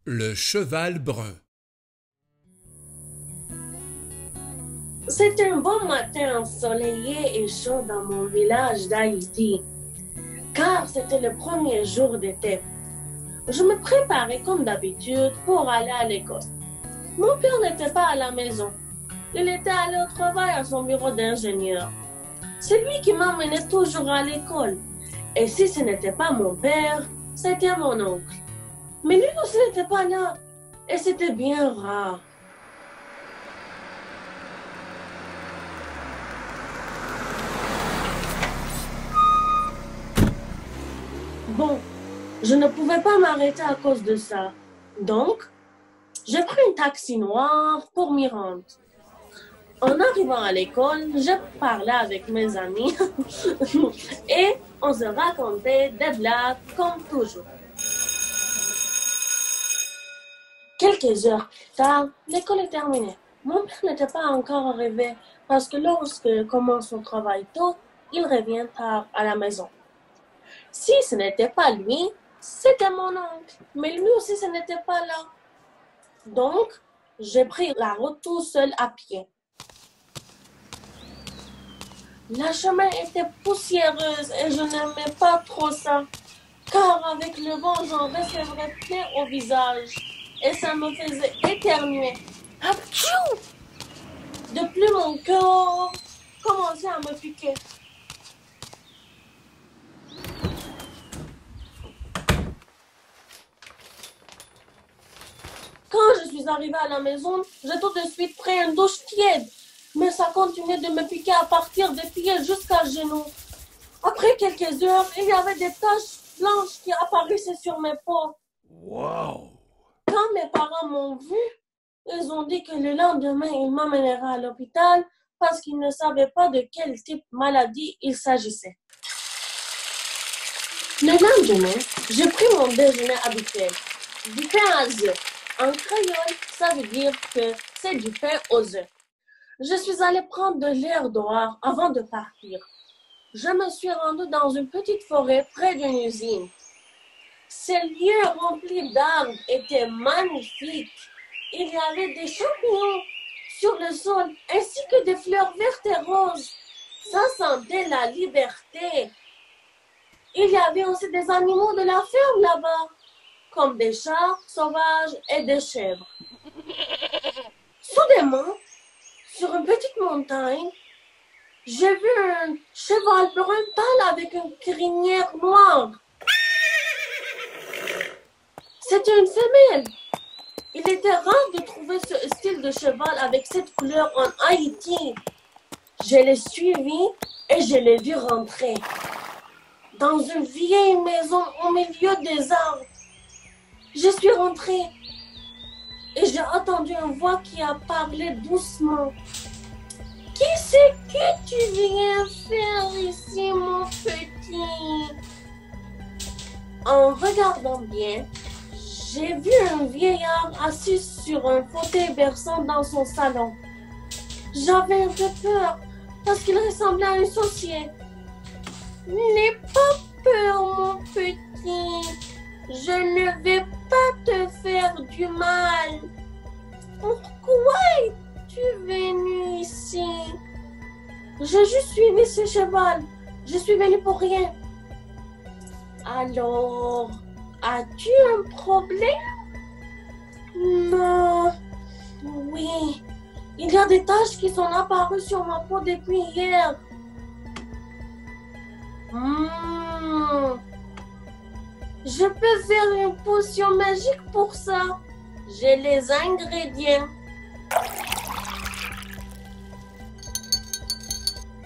Le cheval brun. C'était un bon matin ensoleillé et chaud dans mon village d'Haïti, car c'était le premier jour d'été. Je me préparais comme d'habitude pour aller à l'école. Mon père n'était pas à la maison. Il était allé au travail à son bureau d'ingénieur. C'est lui qui m'emmenait toujours à l'école. Et si ce n'était pas mon père, c'était mon oncle. Mais lui aussi n'était pas là. Et c'était bien rare. Bon, je ne pouvais pas m'arrêter à cause de ça. Donc, j'ai pris un taxi noir pour m'y rendre. En arrivant à l'école, je parlais avec mes amis et on se racontait des blagues comme toujours. Quelques heures plus tard, l'école est terminée. Mon père n'était pas encore arrivé parce que lorsque commence son travail tôt, il revient tard à la maison. Si ce n'était pas lui, c'était mon oncle. Mais lui aussi, ce n'était pas là. Donc, j'ai pris la route tout seul à pied. La chemin était poussiéreuse et je n'aimais pas trop ça, car avec le vent, j'en recevrais plein au visage et ça me faisait éternuer. Aptchou! De plus, mon cœur commençait à me piquer. Quand je suis arrivée à la maison, j'ai tout de suite pris une douche tiède, mais ça continuait de me piquer à partir des pieds jusqu'à genoux. Après quelques heures, il y avait des taches blanches qui apparaissaient sur mes peaux. Wow! Quand mes parents m'ont vu, ils ont dit que le lendemain, ils m'amèneraient à l'hôpital parce qu'ils ne savaient pas de quel type de maladie il s'agissait. Le lendemain, j'ai pris mon déjeuner habituel, du pain à œufs. En créole, ça veut dire que c'est du pain aux œufs. Je suis allée prendre de l'air dehors avant de partir. Je me suis rendue dans une petite forêt près d'une usine. Ce lieu rempli d'arbres était magnifique. Il y avait des champignons sur le sol ainsi que des fleurs vertes et roses. Ça sentait la liberté. Il y avait aussi des animaux de la ferme là-bas, comme des chats sauvages et des chèvres. Soudainement, sur une petite montagne, j'ai vu un cheval brun pâle avec une crinière noire. C'était une femelle. Il était rare de trouver ce style de cheval avec cette couleur en Haïti. Je l'ai suivi et je l'ai vu rentrer dans une vieille maison au milieu des arbres. Je suis rentrée et j'ai entendu une voix qui a parlé doucement. Qui c'est que tu viens faire ici, mon petit? En regardant bien, j'ai vu un vieillard assis sur un fauteuil berçant dans son salon. J'avais un peu peur parce qu'il ressemblait à un sorcier. N'aie pas peur, mon petit. Je ne vais pas te faire du mal. Pourquoi es-tu venu ici? J'ai juste suivi ce cheval. Je suis venu pour rien. Alors, as-tu un problème? Non. Oui. Il y a des taches qui sont apparues sur ma peau depuis hier. Je peux faire une potion magique pour ça. J'ai les ingrédients.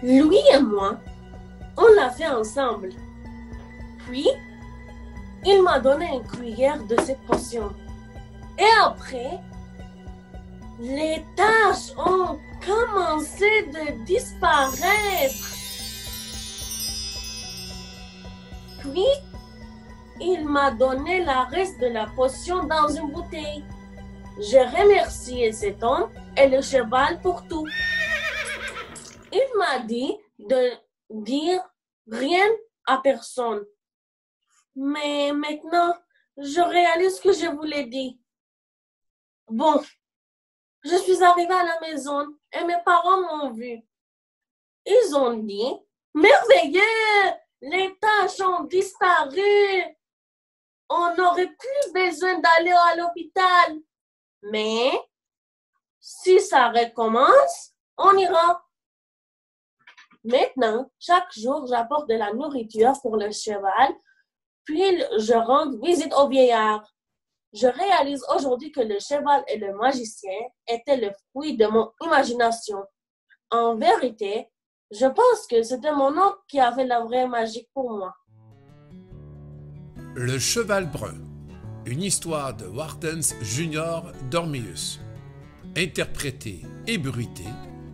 Louis et moi, on l'a fait ensemble. Puis, il m'a donné une cuillère de cette potion. Et après, les taches ont commencé de disparaître. Puis, il m'a donné la reste de la potion dans une bouteille. J'ai remercié cet homme et le cheval pour tout. Il m'a dit de dire rien à personne. Mais maintenant, je réalise ce que je voulais dire. Bon, je suis arrivée à la maison et mes parents m'ont vue. Ils ont dit, merveilleux, les taches ont disparu. On n'aurait plus besoin d'aller à l'hôpital. Mais si ça recommence, on ira. Maintenant, chaque jour, j'apporte de la nourriture pour le cheval, puis je rends visite au vieillard. Je réalise aujourd'hui que le cheval et le magicien étaient le fruit de mon imagination. En vérité, je pense que c'était mon oncle qui avait la vraie magie pour moi. Le cheval brun. Une histoire de Wartens Junior Dormius. Interprété et bruité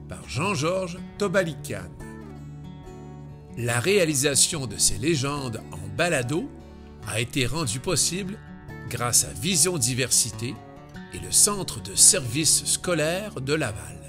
par Jean-Georges Tobalican. La réalisation de ces légendes en balado a été rendue possible grâce à Vision Diversité et le Centre de services scolaires de Laval.